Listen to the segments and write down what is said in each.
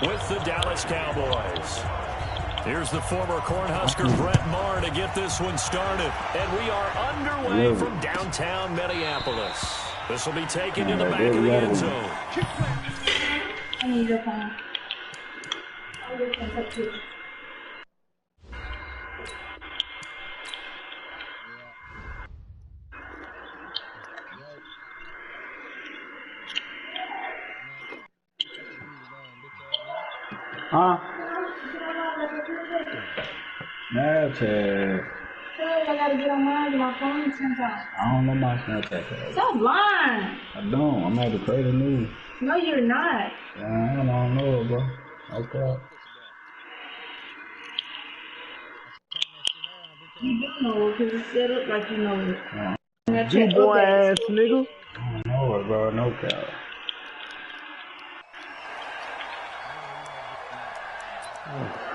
with the Dallas Cowboys. Here's the former Cornhusker Brett Maher to get this one started. And we are underway from downtown Minneapolis. This will be taken to the back of the end zone. I need your phone. I'll get some pictures. Huh? Snapchat. I gotta get on my phone sometimes. I don't know my Snapchat. Stop lying. I don't. I'm at the create a new. No, you're not. Yeah, I don't know it, bro. Okay. You don't know because it's set up like you know it. You boy ass nigga. I don't know it, bro. No cap.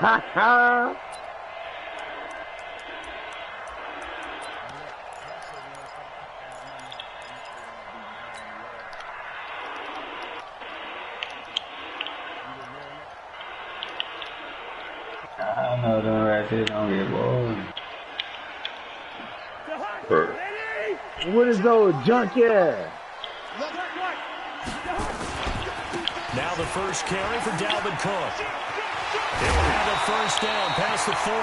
Ha ha. I know them right there don't get bored. What is those junk ass? Now the first carry for Dalvin Cook. He'll have a first down past the 40.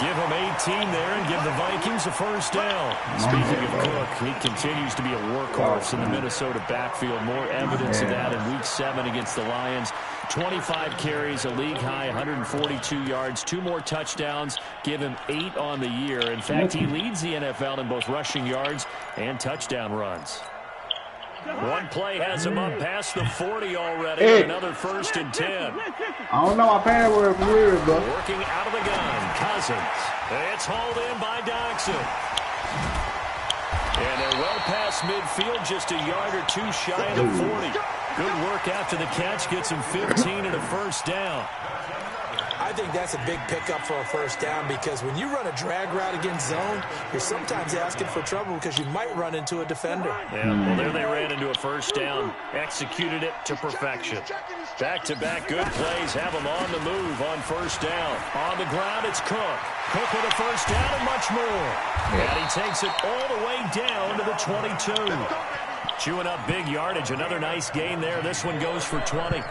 Give him 18 there and give the Vikings a first down. Speaking of Cook, he continues to be a workhorse in the Minnesota backfield. More evidence of that in Week 7 against the Lions. 25 carries, a league-high 142 yards, 2 more touchdowns. Give him 8 on the year. In fact, he leads the NFL in both rushing yards and touchdown runs. One play has him up past the 40 already. Hey. Another first and 10. I don't know my password weird, bro. Working out of the gun, Cousins. It's hauled in by Doxson. And they're well past midfield, just a yard or 2 shy of the 40. Good work after the catch, gets him 15 and a first down. I think that's a big pickup for a first down because when you run a drag route against zone, you're sometimes asking for trouble because you might run into a defender. Yeah, well, there they ran into a first down, executed it to perfection. Back-to-back good plays have them on the move on first down. On the ground, it's Cook. Cook with a first down and much more. And he takes it all the way down to the 22. Chewing up big yardage. Another nice gain there. This one goes for 20.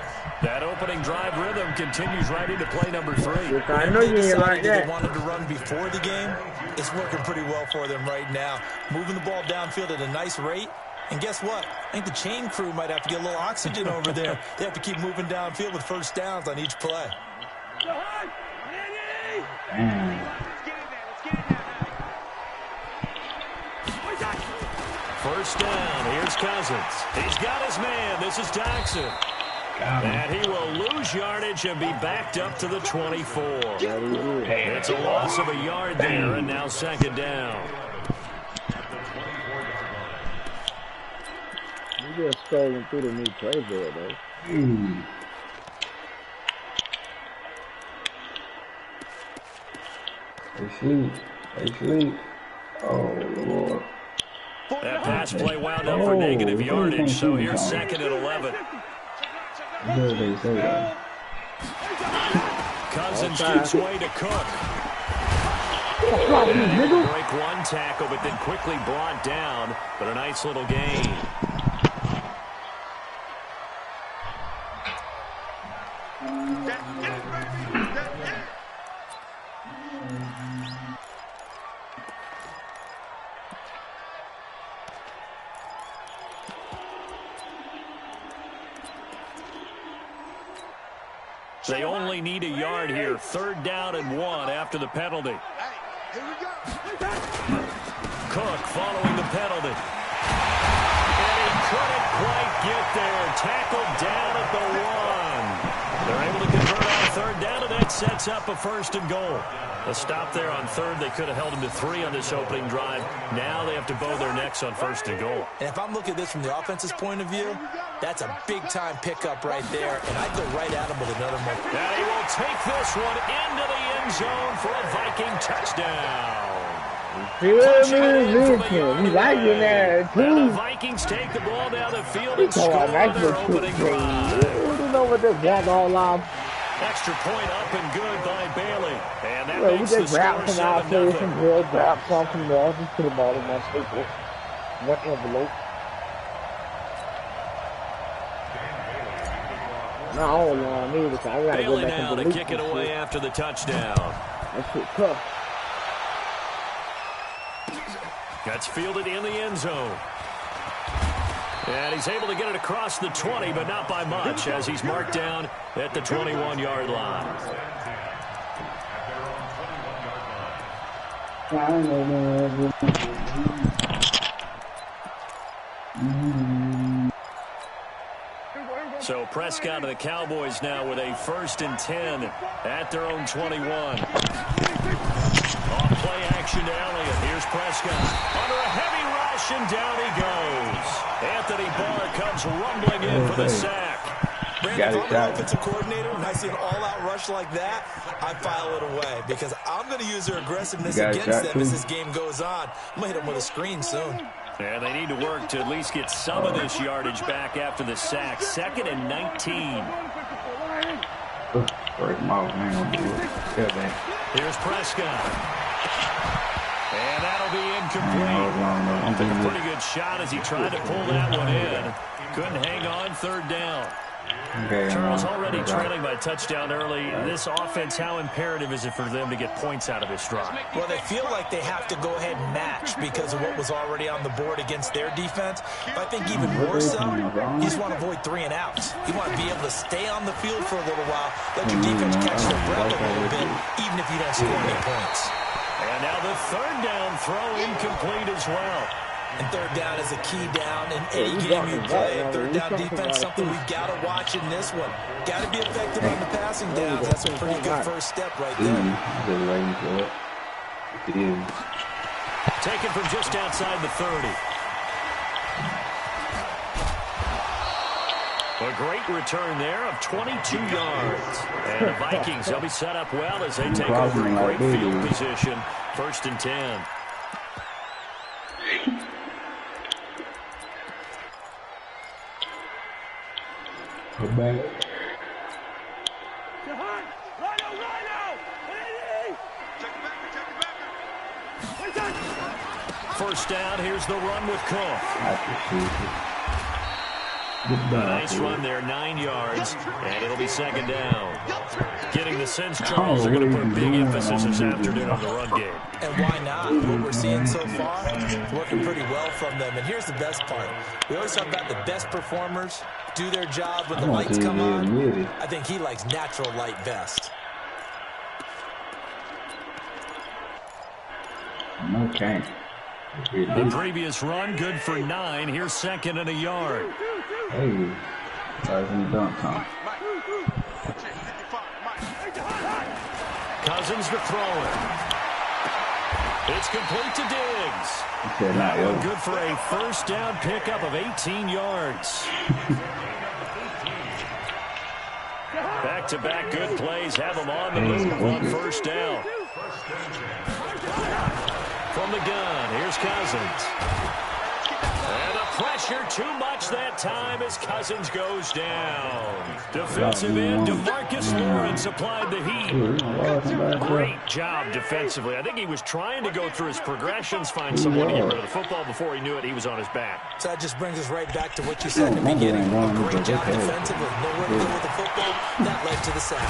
That opening drive rhythm continues right into play number 3. I know you ain't like that. They wanted to run before the game. It's working pretty well for them right now. Moving the ball downfield at a nice rate. And guess what? I think the chain crew might have to get a little oxygen over there. They have to keep moving downfield with first downs on each play. First down. Here's Cousins. He's got his man. This is Doxson. And he will lose yardage and be backed up to the 24. It's a loss of a yard there, and now second down. You just scrolling through the new playbook, though. They sleep. They sleep. Oh, Lord. That pass play wound up for negative yardage, so here's second and 11. Cousins gives way to Cook. Break one tackle, but then quickly brought down, but a nice little gain. They only need a yard here. 3rd down and 1 after the penalty. Cook following the penalty. And he couldn't quite get there. Tackled down at the 1. They're able to convert on 3rd down, and that sets up a 1st and goal. A stop there on 3rd. They could have held him to 3 on this opening drive. Now they have to bow their necks on 1st and goal. And if I'm looking at this from the offense's point of view, that's a big-time pickup right there, and I'd go right at him with another one. And he will take this one into the end zone for a Viking touchdown. We like it there, too. And the Vikings take the ball down the field and score their opening drive. You know what this jack all off? Extra point up and good by Bailey. And that We makes the just score grab some out 7-0. there, some girl, grab some from there, just put them all in my staple. One envelope. Now, hold on, I need it. I gotta Bailey go back now and to delete kick it this away shit. after the touchdown. That shit tough. That's fielded in the end zone. And he's able to get it across the 20, but not by much, as he's marked down at the 21-yard line. So Prescott and the Cowboys now with a 1st and 10 at their own 21. Off play action to Elliott. Here's Prescott under a heavy rush, and down he goes. Anthony Barr comes rumbling in for the sack. Brandon, if I'm an offensive coordinator and I see an all-out rush like that, I file it away because I'm going to use their aggressiveness against them as this game goes on. I'm going to hit them with a screen soon. And they need to work to at least get some of this yardage back after the sack. 2nd and 19. Here's Prescott. And that'll be incomplete. Took a pretty good shot as he tried to pull that one in. Couldn't hang on, 3rd down. Charles, already trailing by touchdown early. This offense, how imperative is it for them to get points out of this drive? Well, they feel like they have to go ahead and match because of what was already on the board against their defense. But I think even more so, you just want to avoid 3 and outs. You want to be able to stay on the field for a little while, let your defense catch their breath a little bit, even if you don't score any points. And now the 3rd down throw incomplete as well. And 3rd down is a key down in any game you play. 3rd down defense, something we've got to watch in this one. Got to be effective on the passing downs. That's a pretty good first step right there. Taken from just outside the 30. A great return there of 22 yards. And the Vikings, they'll be set up well as they take over in great field position. 1st and 10. Back. First down, here's the run with Cook. A nice run there, 9 yards, and it'll be 2nd down. Getting the sense, Charles, they're going to put big emphasis this afternoon on the run game. And why not? What we're seeing so far is working pretty well from them. And here's the best part. We always talk about the best performers do their job when the lights come on. I think he likes natural light best. Okay. The previous run, good for 9. Here's 2nd and a yard. Hey, dunk time. Cousins to throw it. It's complete to Diggs. That one good for a 1st down pickup of 18 yards. Back-to-back good plays have them on the move on 1st down. From the gun, here's Cousins. And the pressure too much that time as Cousins goes down. Defensive end, DeMarcus Lawrence applied the heat. Great job defensively. I think he was trying to go through his progressions, find someone to get rid of the football. Before he knew it, he was on his back. So that just brings us right back to what you said in the beginning. A great job defensively. Nowhere to go with the football. That led to the sack.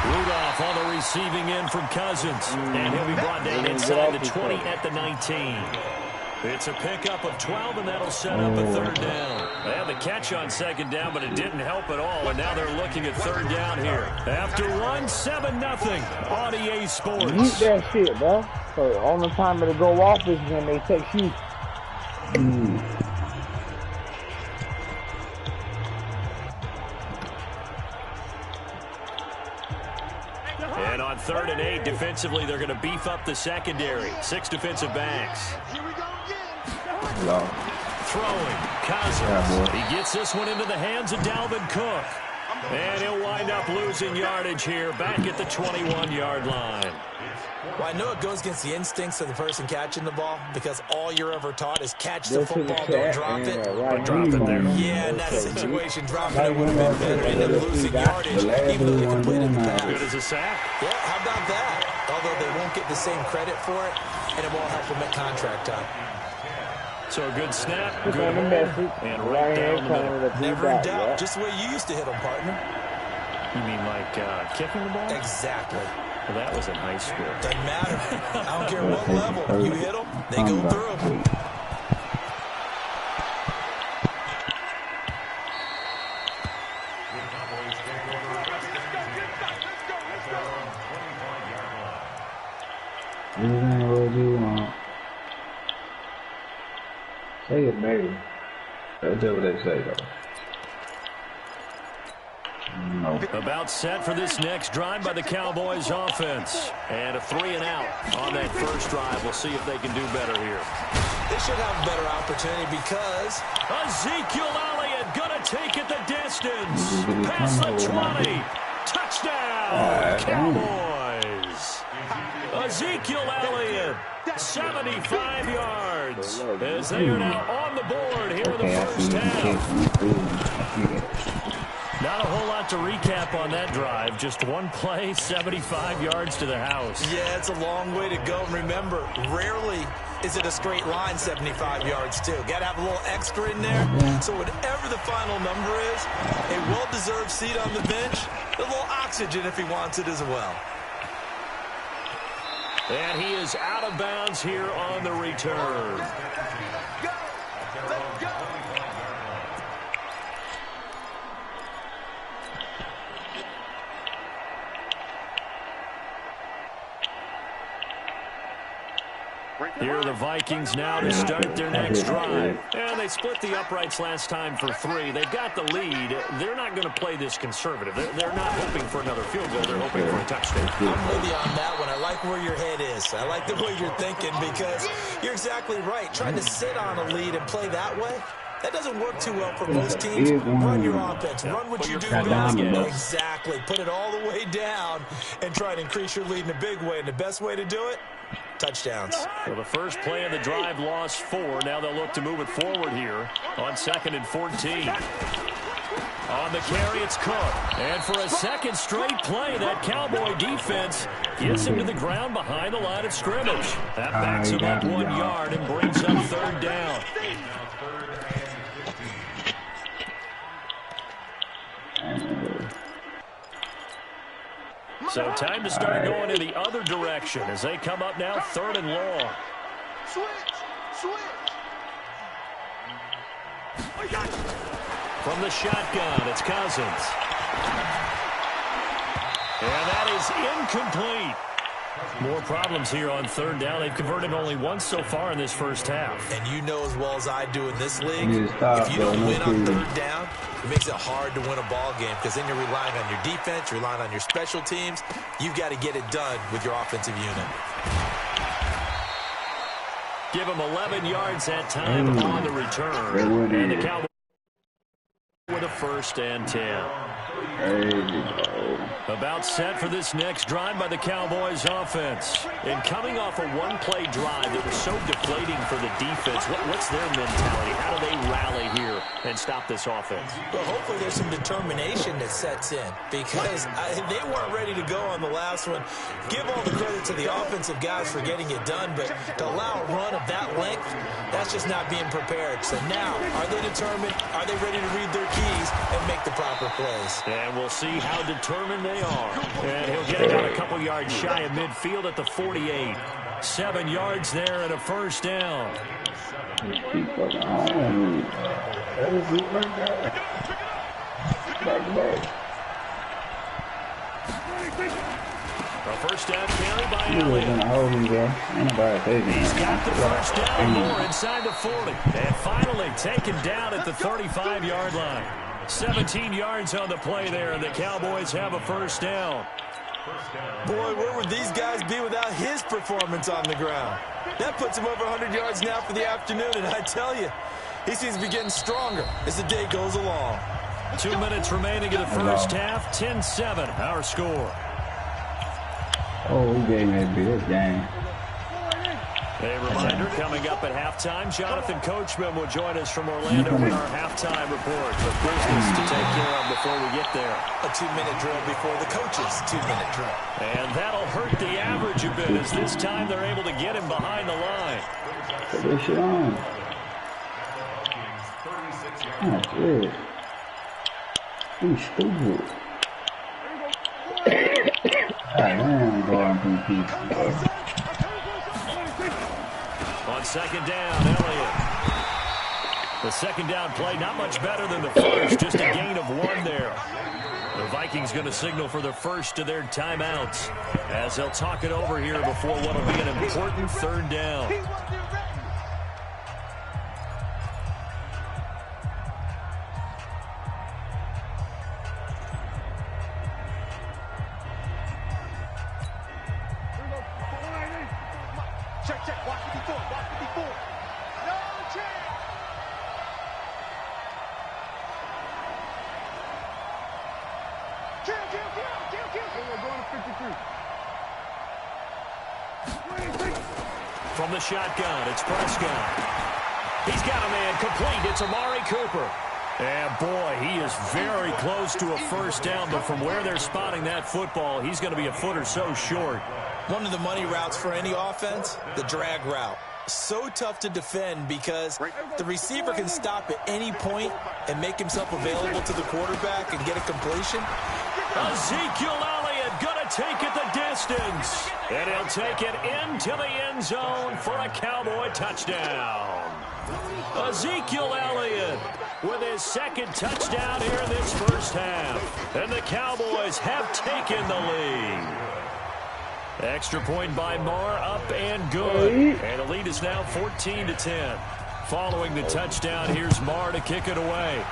Rudolph on the receiving end from Cousins. And he'll be brought down inside the 20 at the 19. It's a pickup of 12, and that'll set up a 3rd down. They had the catch on 2nd down, but it didn't help at all, and now they're looking at 3rd down here. After one, 7-0 on EA Sports. Eat that shit, bro. So only time it'll go off is when they text you. And on 3rd and 8, defensively, they're going to beef up the secondary. 6 defensive backs. Throwing, Cousins. He gets this one into the hands of Dalvin Cook. And he'll wind up losing yardage here back at the 21-yard line. Well, I know it goes against the instincts of the person catching the ball because all you're ever taught is catch the football, don't drop it. Drop it there. Yeah, in that situation, dropping it would have been better. End up losing yardage, even though they completed the pass. Good as a sack. Yeah, how about that? Although they won't get the same credit for it, and it won't help them at contract time. So a good snap, good on the hold, message. and right down the middle. Never in doubt, just the way you used to hit them, partner. You mean like kicking the ball? Exactly. Well, that was in high school. Doesn't matter. I don't care what level. You hit them, they go through. Anything what you want. Say it, baby. That's what they say, though. No. About set for this next drive by the Cowboys offense. And a 3 and out on that first drive. We'll see if they can do better here. They should have a better opportunity because Ezekiel Elliott gonna take it the distance. Past the 20. Touchdown, Cowboys. Ezekiel Elliott, 75 yards. As they are now on the board here in the first half. Not a whole lot to recap on that drive. Just one play, 75 yards to the house. Yeah, it's a long way to go. And remember, rarely is it a straight line 75 yards, too. Got to have a little extra in there. So whatever the final number is, a well-deserved seat on the bench, a little oxygen if he wants it as well. And he is out of bounds here on the return. Let's go! Here are the Vikings now to start their next drive. And they split the uprights last time for 3. They've got the lead. They're not going to play this conservative. They're not hoping for another field goal. They're hoping for a touchdown. I'm with you on that one. I like where your head is. I like the way you're thinking because you're exactly right. Trying to sit on a lead and play that way, that doesn't work too well for most teams. Run your offense. Run what you do best. Exactly. Put it all the way down and try to increase your lead in a big way. And the best way to do it, touchdowns. Well, the first play of the drive lost 4. Now they'll look to move it forward here on 2nd and 14. On the carry, it's Cook. And for a second straight play, that Cowboy defense gets him to the ground behind the line of scrimmage. That backs him up 1 yard and brings up 3rd down. So time to start going in the other direction as they come up now 3rd and long. Switch. From the shotgun, it's Cousins. And that is incomplete. More problems here on 3rd down. They've converted only once so far in this first half. And you know as well as I do in this league, if you don't win on 3rd down, it makes it hard to win a ball game because then you're relying on your defense, you're relying on your special teams. You've got to get it done with your offensive unit. Give them 11 yards that time on the return. And the Cowboys with a 1st and 10. There you go. About set for this next drive by the Cowboys offense. And coming off a one-play drive that was so deflating for the defense, what's their mentality? How do they rally here and stop this offense? Well, hopefully there's some determination that sets in because they weren't ready to go on the last one. Give all the credit to the offensive guys for getting it done, but to allow a run of that length, that's just not being prepared. So now, are they determined? Are they ready to read their keys and make the proper plays? And we'll see how determined they are. And he'll get it out a couple yards shy of midfield at the 48. 7 yards there and a 1st down. A 1st down carry by Elliott. He's got the 1st down more inside the 40. And finally taken down at the 35-yard line. 17 yards on the play there, and the Cowboys have a 1st down. Boy, where would these guys be without his performance on the ground? That puts him over 100 yards now for the afternoon, and I tell you, he seems to be getting stronger as the day goes along. 2 minutes remaining in the first half, 10-7, our score. Oh, he gave me a big game. A reminder, coming up at halftime, Jonathan Coachman will join us from Orlando with our halftime report. The business to take care of before we get there. A 2-minute drill before the coach's 2-minute drill. And that'll hurt the average a bit as this time they're able to get him behind the line. Put this shit on. Oh, shit. He's stupid. I'm going through people. On second down, Elliott. The second down play, not much better than the first, just a gain of 1 there. The Vikings going to signal for the first of their timeouts as they'll talk it over here before what will be an important third down. From the shotgun, it's Prescott. He's got a man complete. It's Amari Cooper. And, boy, he is very close to a first down, but from where they're spotting that football, he's going to be a foot or so short. One of the money routes for any offense, the drag route. So tough to defend because the receiver can stop at any point and make himself available to the quarterback and get a completion. Ezekiel Elliott going to take it the distance. And he'll take it into the end zone for a Cowboy touchdown. Ezekiel Elliott with his second touchdown here in this first half. And the Cowboys have taken the lead. Extra point by Marr, up and good. And the lead is now 14-10. Following the touchdown, here's Marr to kick it away.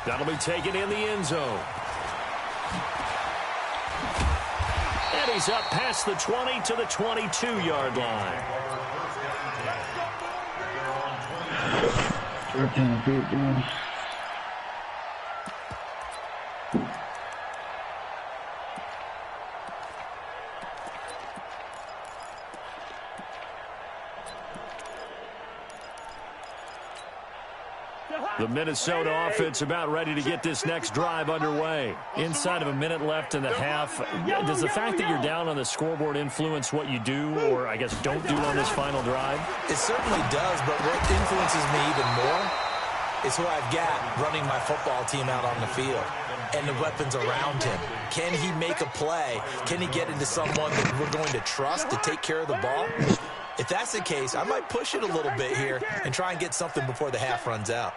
That'll be taken in the end zone. And he's up past the 20 to the 22-yard line. 13-15. The Minnesota offense about ready to get this next drive underway. Inside of a minute left in the half. Does the fact that you're down on the scoreboard influence what you do, or I guess don't do on this final drive? It certainly does, but what influences me even more is who I've got running my football team out on the field and the weapons around him. Can he make a play? Can he get into someone that we're going to trust to take care of the ball? If that's the case, I might push it a little bit here and try and get something before the half runs out.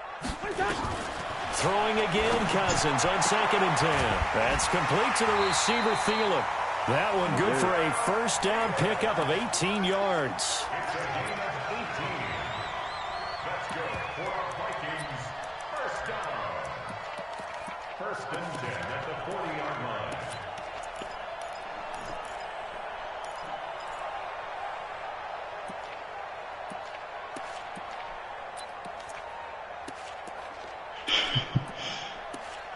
Throwing again, Cousins on 2nd and 10. That's complete to the receiver, Thielen. That one good for a first down pickup of 18 yards. First and 10 at the 40-yard line.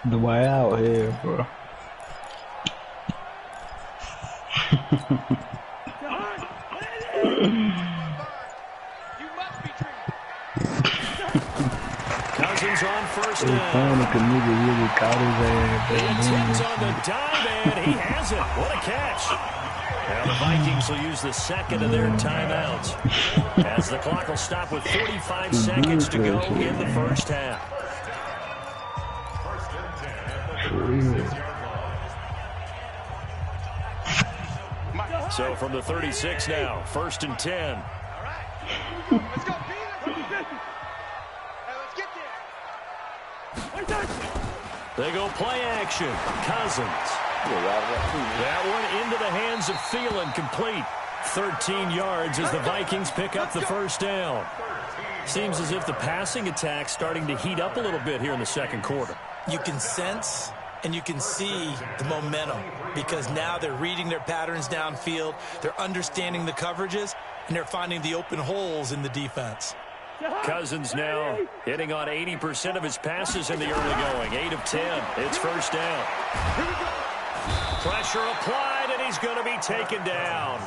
The way out here, bro. Cousins on first The down. nigga really caught his ass. The attempt on the dive, and he has it. What a catch. Now the Vikings will use the second of their timeouts as the clock will stop with 45 seconds to go in the first half. So from the 36 now, 1st and 10. Let's go, They go play action. Cousins. That one into the hands of Thielen, complete. 13 yards as the Vikings pick up the first down. Seems as if the passing attack's starting to heat up a little bit here in the second quarter. You can sense and you can see the momentum because now they're reading their patterns downfield, they're understanding the coverages, and they're finding the open holes in the defense. Cousins now hitting on 80% of his passes in the early going. 8 of 10. It's first down. Pressure applied, and he's going to be taken down.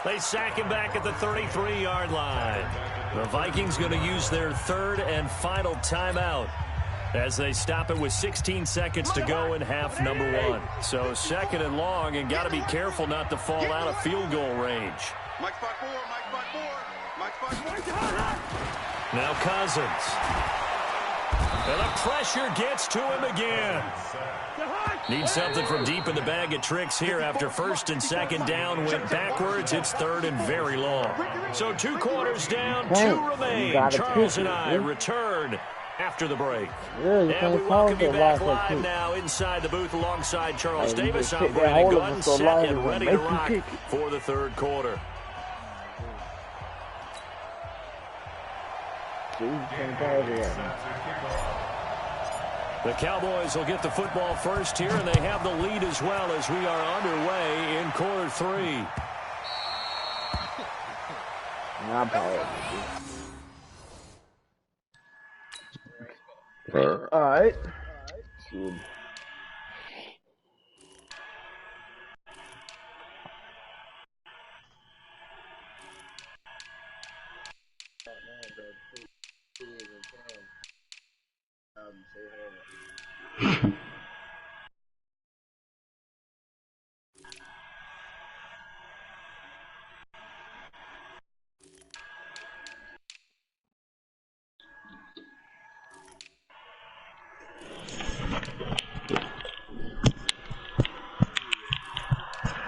They sack him back at the 33-yard line. The Vikings going to use their third and final timeout as they stop it with 16 seconds to go in half number 1. So second and long, and got to be careful not to fall out of field goal range. Mike spot 4, Mike spot 4, Mike spot 4. Now Cousins. And the pressure gets to him again. Needs something from deep in the bag of tricks here after first and second down went backwards. It's third and very long. So 2 quarters down, 2 remain. Charles and I return after the break. And we welcome you back live now inside the booth alongside Charles Davis. I'm Brandon Gunn, set and ready to rock for the third quarter. The Cowboys will get the football first here, and they have the lead as well as we are underway in quarter 3. All right.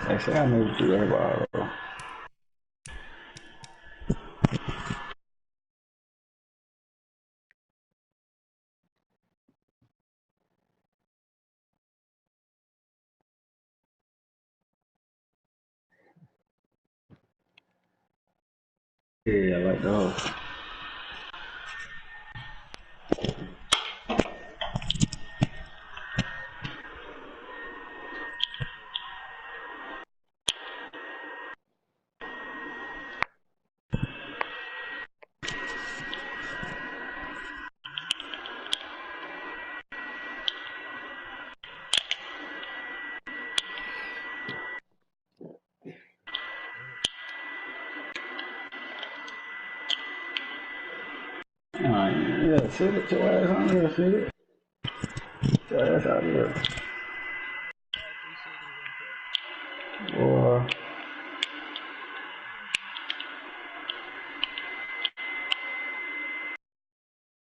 Actually, I need to do that ball. Yeah, I like those. Yeah, sit it, your ass on there, sit it. Get your ass out of there. Boy.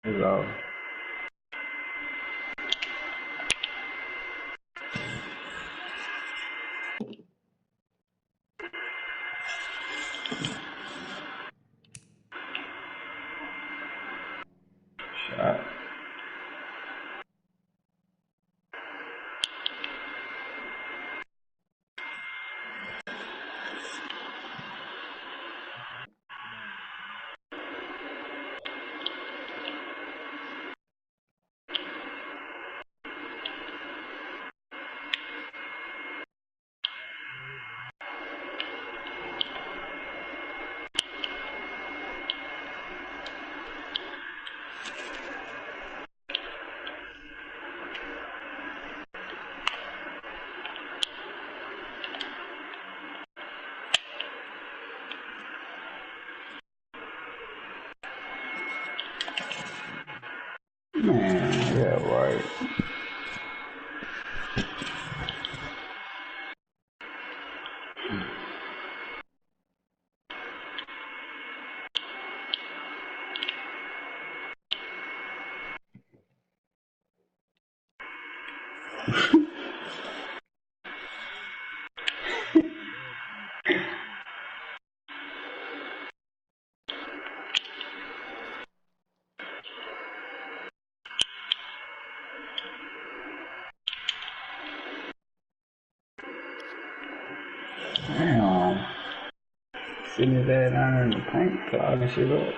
It's all. Shot. Man, yeah, right. Damn. Sitting his ass down in the paint, clogging shit up.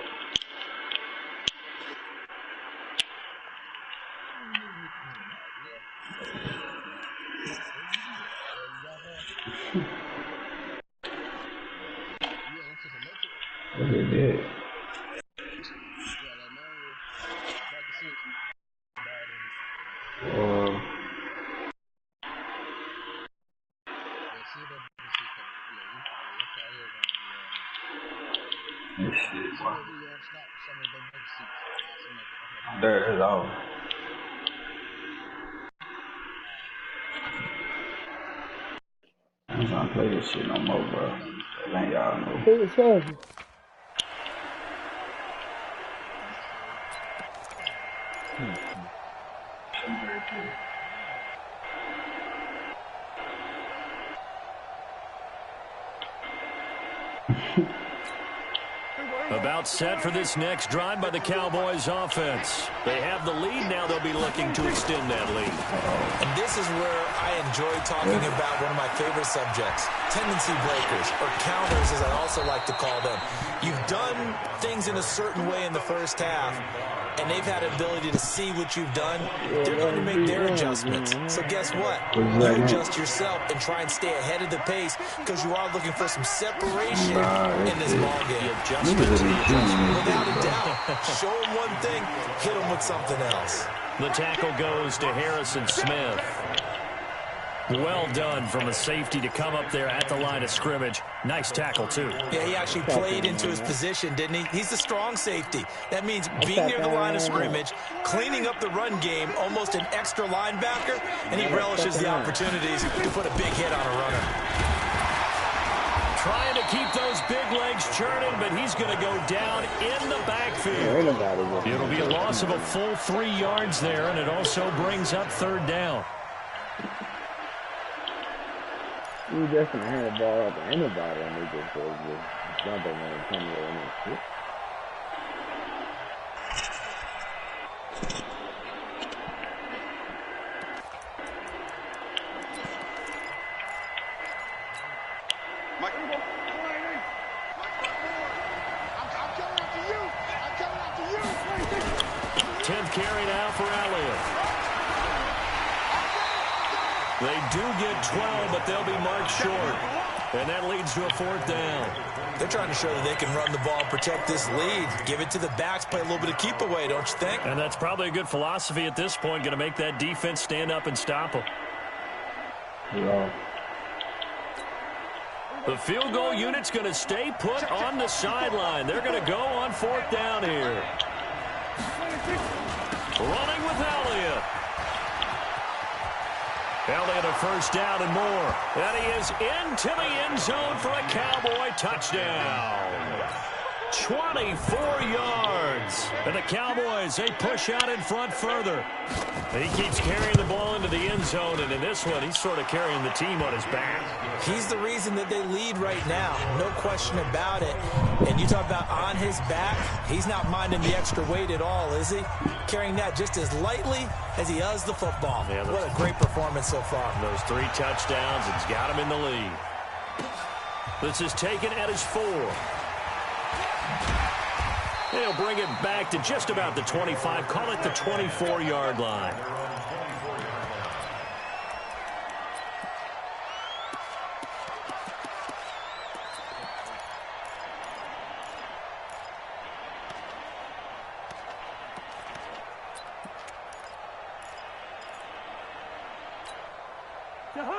What he did. This shit, boy. There it is all. I'm trying to play this shit no more, bro. Let y'all know. Who was that? About set for this next drive by the Cowboys offense. They have the lead now. They'll be looking to extend that lead. And this is where I enjoy talking about one of my favorite subjects, tendency breakers, or counters as I also like to call them. You've done things in a certain way in the first half, and they've had an ability to see what you've done. They're going to make their adjustments. So guess what? You adjust yourself and try and stay ahead of the pace because you are looking for some separation in this ball game. Without a doubt. Show them one thing, hit them with something else. The tackle goes to Harrison Smith. Well done from the safety to come up there at the line of scrimmage. Nice tackle, too. Yeah, he actually played into his position, didn't he? He's the strong safety. That means being near the line of scrimmage, cleaning up the run game, almost an extra linebacker, and he relishes the opportunities to put a big hit on a runner. Trying to keep those big legs churning, but he's going to go down in the backfield. It'll be a loss of a full 3 yards there, and it also brings up third down. You definitely hand the ball up to anybody and they just jump in there and come there and shit. Mike. I'm coming after you. I'm coming after you. 10th carry now for Elliott. They do get 12, but they'll be marked short. And that leads to a fourth down. They're trying to show that they can run the ball and protect this lead. Give it to the backs, play a little bit of keep away, don't you think? And that's probably a good philosophy at this point, going to make that defense stand up and stop them. Yeah. The field goal unit's going to stay put on the sideline. They're going to go on fourth down here. Running with Elliott. Elliott a first down and more. And he is into the end zone for a Cowboy touchdown. 24 yards. And the Cowboys, they push out in front further. And he keeps carrying the ball into the end zone, and in this one, he's sort of carrying the team on his back. He's the reason that they lead right now. No question about it. And you talk about on his back, he's not minding the extra weight at all, is he? Carrying that just as lightly as he does the football. Yeah, what a great performance so far. Those 3 touchdowns, it's got him in the lead. This is taken at his 4. They'll bring it back to just about the 25. Call it the 24-yard line.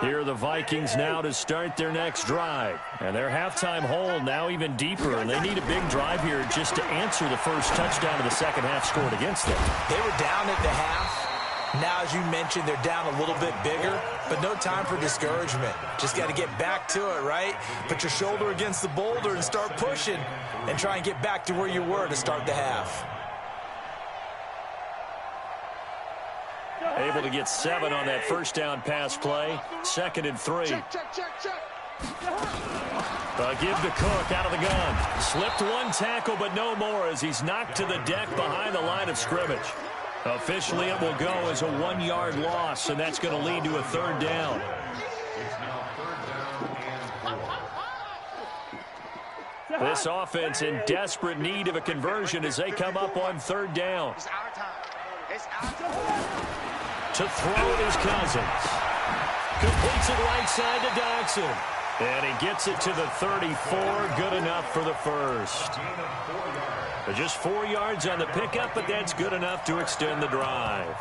Here are the Vikings now to start their next drive. And their halftime hole now even deeper, and they need a big drive here just to answer the first touchdown of the second half scored against them. They were down at the half. Now, as you mentioned, they're down a little bit bigger, but no time for discouragement. Just got to get back to it, right? Put your shoulder against the boulder and start pushing and try and get back to where you were to start the half. Able to get 7 on that first down pass play. 2nd and 3. Check. Give to Cook out of the gun. Slipped 1 tackle, but no more as he's knocked to the deck behind the line of scrimmage. Officially, it will go as a 1-yard loss, and that's going to lead to a third down. This offense in desperate need of a conversion as they come up on third down. To throw it is Cousins. Completes it right side to Dodson. And he gets it to the 34. Good enough for the first. Just 4 yards on the pickup, but that's good enough to extend the drive.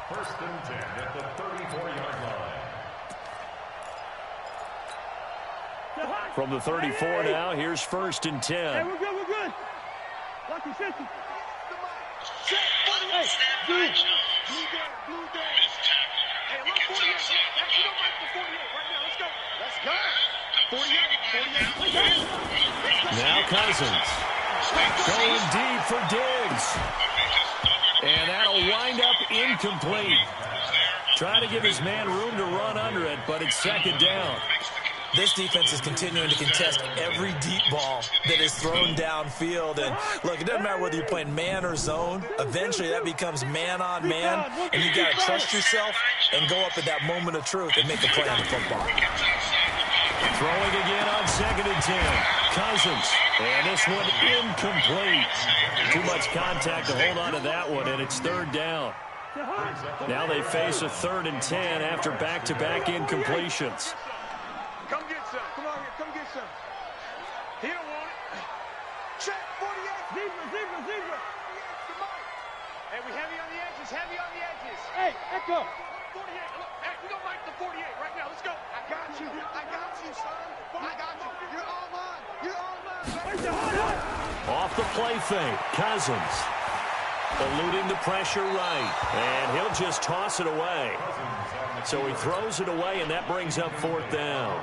1st and 10 at the 34-yard line. From the 34 now, here's 1st and 10. Hey, we're good, we're good. Lucky 50. Hey, dude. Blue down. Hey, look, 48. You don't like the 48 right now. Let's go. Let's go. 48. Now Cousins. Going deep for Diggs. And that'll wind up incomplete. Trying to give his man room to run under it, but it's 2nd down. This defense is continuing to contest every deep ball that is thrown downfield. And, look, it doesn't matter whether you're playing man or zone. Eventually, that becomes man-on-man, and you got to trust yourself and go up at that moment of truth and make a play on the football. Throwing again on 2nd and 10. Cousins. And this one incomplete. Too much contact to hold on to that one, and it's 3rd down. Now they face a 3rd and 10 after back-to-back incompletions. Come get some. Come on here. Come get some. He don't want it. Check 48. Zebra. Hey, we heavy on the edges. Hey, echo. 48. Look, hey, we don't like the 48 right now. Let's go. I got you, son. I got you. You're all mine. Off the play fake. Cousins. Eluding the pressure right. And he'll just toss it away. So he throws it away, and that brings up 4th down.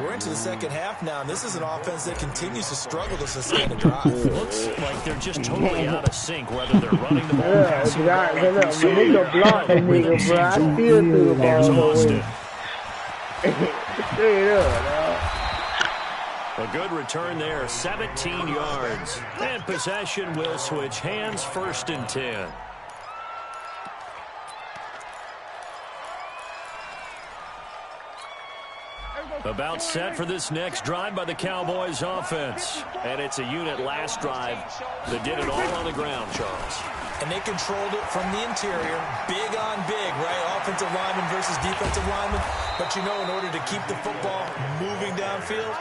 We're into the 2nd half now, and this is an offense that continues to struggle to sustain a drive. Looks like they're just totally out of sync, whether they're running the ball. There's Austin. A good return there, 17 yards. And possession will switch hands, 1st and 10. About set for this next drive by the Cowboys offense. And it's a unit last drive that did it all on the ground, Charles. And they controlled it from the interior, big on big, right? Offensive lineman versus defensive lineman. But you know, in order to keep the football moving downfield,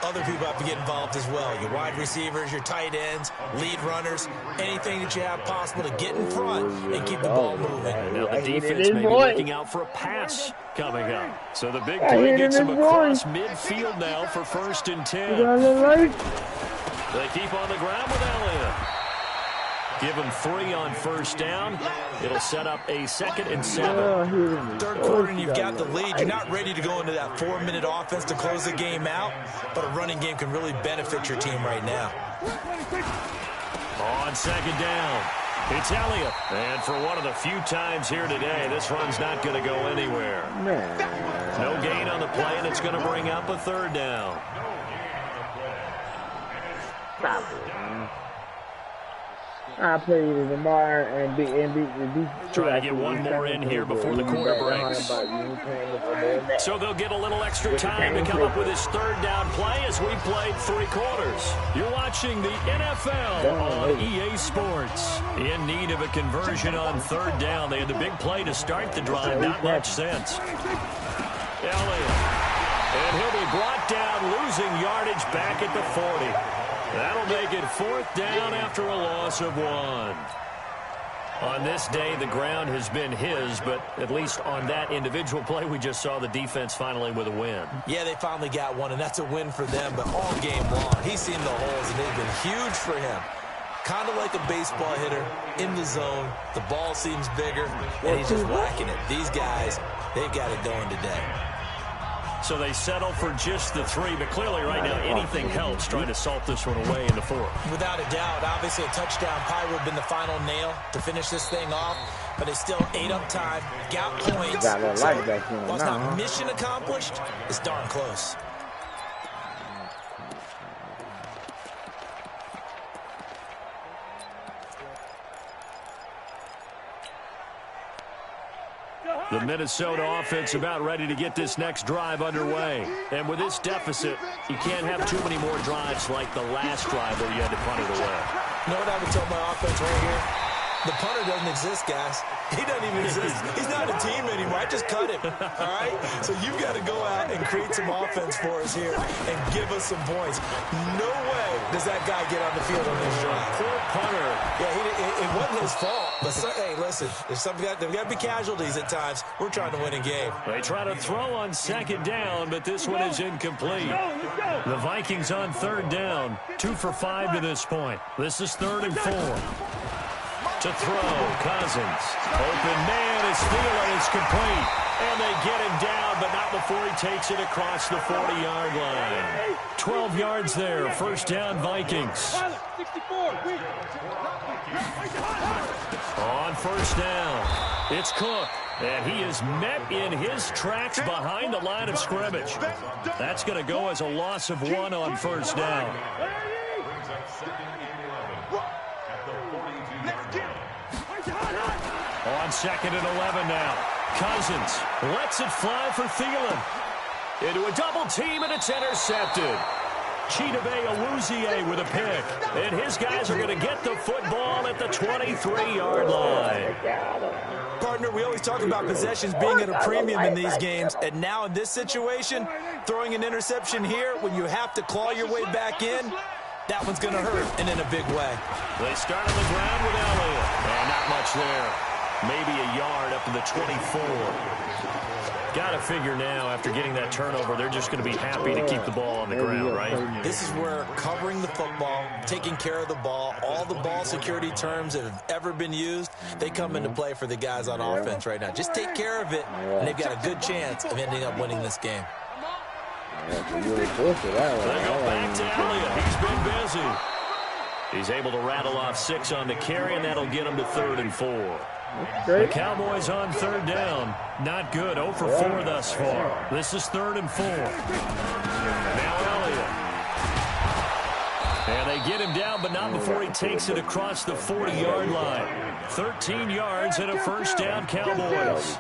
other people have to get involved as well. Your wide receivers, your tight ends, lead runners, anything that you have possible to get in front and keep the ball moving. And now the defense may be looking out for a pass coming up. So the big play gets him across midfield now for 1st and 10. They keep on the ground with Elliott. Give him 3 on 1st down. It'll set up a 2nd and 7. 3rd quarter and you've got the lead. You're not ready to go into that 4-minute offense to close the game out, but a running game can really benefit your team right now. On 2nd down, it's Elliott. And for one of the few times here today, this run's not going to go anywhere. No gain on the play, and it's going to bring up a 3rd down. Stop it, man. I played it tomorrow and beat Trying to get one more in here before the quarter breaks. So they'll get a little extra time to come up with his 3rd down play as we played 3 quarters. You're watching the NFL on EA Sports. In need of a conversion on 3rd down. They had the big play to start the drive. Not much sense. Elliott. And he'll be brought down, losing yardage back at the 40. That'll make it 4th down after a loss of 1. On this day, the ground has been his, but at least on that individual play, we just saw the defense finally with a win. Yeah, they finally got one, and that's a win for them, but all game long, he's seen the holes, and they've been huge for him. Kind of like a baseball hitter in the zone. The ball seems bigger, and he's just whacking it. These guys, they've got it going today. So they settle for just the 3, but clearly right now anything helps trying to salt this one away in the 4th. Without a doubt, obviously a touchdown probably would have been the final nail to finish this thing off, but it's still 8 up time, got points. So, while it's not mission accomplished, it's darn close. The Minnesota offense about ready to get this next drive underway. And with this deficit, you can't have too many more drives like the last drive where you had to punt it away. You know what I would tell my offense right here? The punter doesn't exist, guys. He doesn't even exist. He's not a team anymore. I just cut him, all right? So you've got to go out and create some offense for us here and give us some points. No way does that guy get on the field on this drive. Poor punter. Yeah, it wasn't his fault. But hey, listen, there's got to be casualties at times. We're trying to win a game. They try to throw on second down, but this one is incomplete. The Vikings on third down, 2 for 5 to this point. This is 3rd and 4. To throw, Cousins. Open man is Thielen is complete. And they get him down, but not before he takes it across the 40-yard line. 12 yards there, first down Vikings. On first down, it's Cook. And he is met in his tracks behind the line of scrimmage. That's going to go as a loss of 1 on first down. On 2nd and 11 now. Cousins lets it fly for Thielen. Into a double team, and it's intercepted. Chidobe Awuzie with a pick. And his guys are going to get the football at the 23-yard line. Partner, we always talk about possessions being at a premium in these games. And now in this situation, throwing an interception here when you have to claw your way back in, that one's going to hurt, and in a big way. They start on the ground with Elliott. And not much there. Maybe a yard up to the 24. Got to figure now, after getting that turnover, they're just going to be happy to keep the ball on the ground, right? This is where covering the football, taking care of the ball, all the ball security terms that have ever been used, they come into play for the guys on offense right now. Just take care of it, and they've got a good chance of ending up winning this game. They go back to Elliott. He's been busy. He's able to rattle off 6 on the carry, and that'll get him to 3rd and 4. The Cowboys on third down. Not good. 0 for 4 thus far. This is 3rd and 4. Now Elliott. And they get him down, but not before he takes it across the 40-yard line. 13 yards and a first down, Cowboys.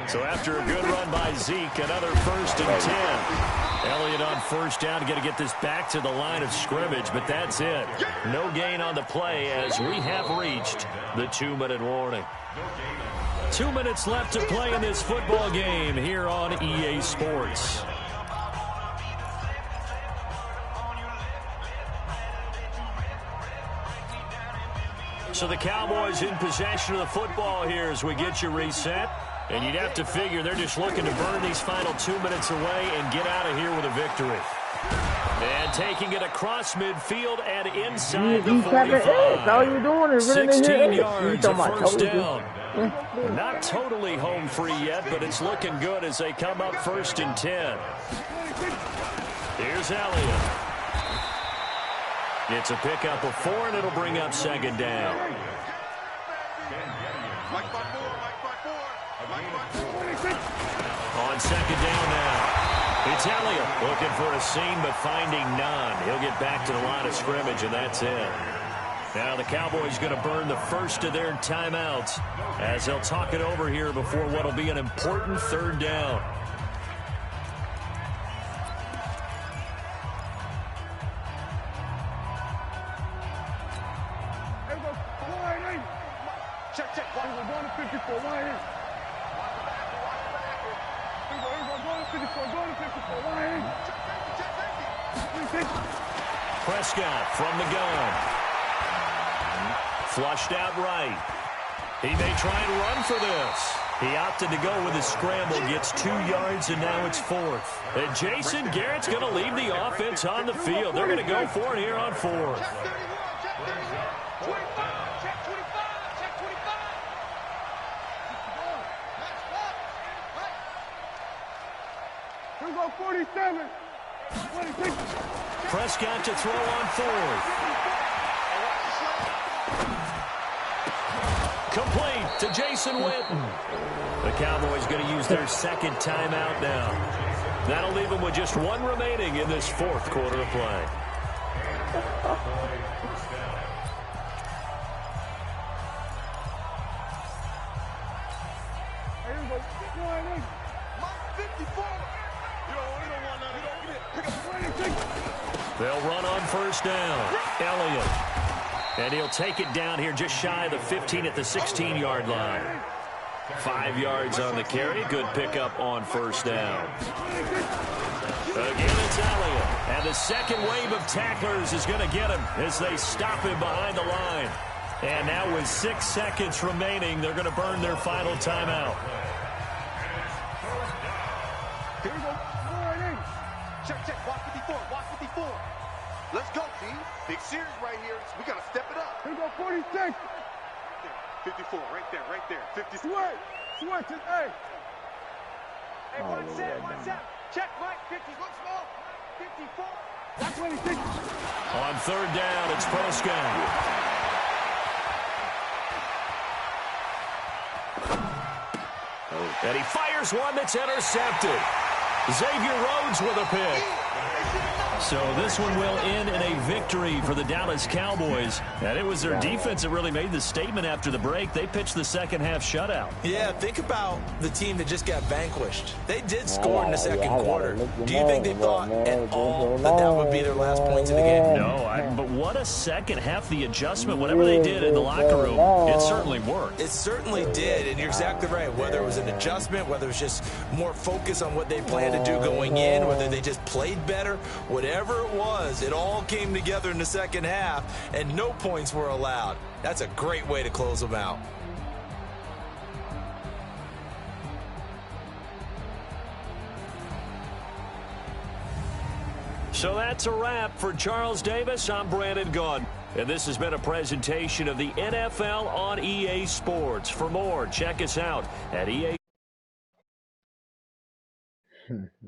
So after a good run by Zeke, another 1st and 10. Elliott on first down, got to get this back to the line of scrimmage, but that's it. No gain on the play as we have reached the 2-minute warning. 2 minutes left to play in this football game here on EA Sports. So the Cowboys in possession of the football here as we get you reset. And you'd have to figure they're just looking to burn these final 2 minutes away and get out of here with a victory. And taking it across midfield and inside the 45. All you doing is 16 yards of first down. Not totally home free yet, but it's looking good as they come up 1st and 10. Here's Elliott. It's a pickup of 4, and it'll bring up 2nd down. On 2nd down now. It's Elliott looking for a seam, but finding none. He'll get back to the line of scrimmage, and that's it. Now the Cowboys going to burn the first of their timeouts as they'll talk it over here before what will be an important 3rd down. Check, check. We're going to 54. Line in. Going to 54. Going to 54. Line in. Prescott from the gun. Flushed out right. He may try and run for this. He opted to go with his scramble, gets 2 yards, and now it's 4th. And Jason Garrett's going to leave the offense on the field. They're going to go for it here on 4th. Here we go, 47. Prescott to throw on 4th. Complete to Jason Witten. The Cowboys going to use their 2nd timeout now. That'll leave them with just 1 remaining in this 4th quarter of play. They'll run on first down. Elliott. And he'll take it down here just shy of the 15 at the 16-yard line. 5 yards on the carry. Good pickup on first down. Again, it's Elliott. And the second wave of tacklers is going to get him as they stop him behind the line. And now with 6 seconds remaining, they're going to burn their final timeout. Here we go. Check. Watch 54. Let's go, team. Big series right here. We got to step it up. Here we go, 46. 54, right there. 56. Switch it, hey. Hey, watch out. Check, Mike. 50. Look small. 54. That's 26. On third down, it's Prescott. And he fires one that's intercepted. Xavier Rhodes with a pick. So this one will end in a victory for the Dallas Cowboys. And it was their defense that really made the statement after the break. They pitched the second half shutout. Yeah, think about the team that just got vanquished. They did score in the second quarter. Do you think they thought at all that would be their last points of the game? No, but what a second half. The adjustment, whatever they did in the locker room, it certainly worked. It certainly did, and you're exactly right. Whether it was an adjustment, whether it was just more focus on what they planned to do going in, whether they just played better, whatever it was, it all came together in the second half, and no points were allowed. That's a great way to close them out. So that's a wrap for Charles Davis. I'm Brandon Gunn. And this has been a presentation of the NFL on EA Sports. For more, check us out at EA.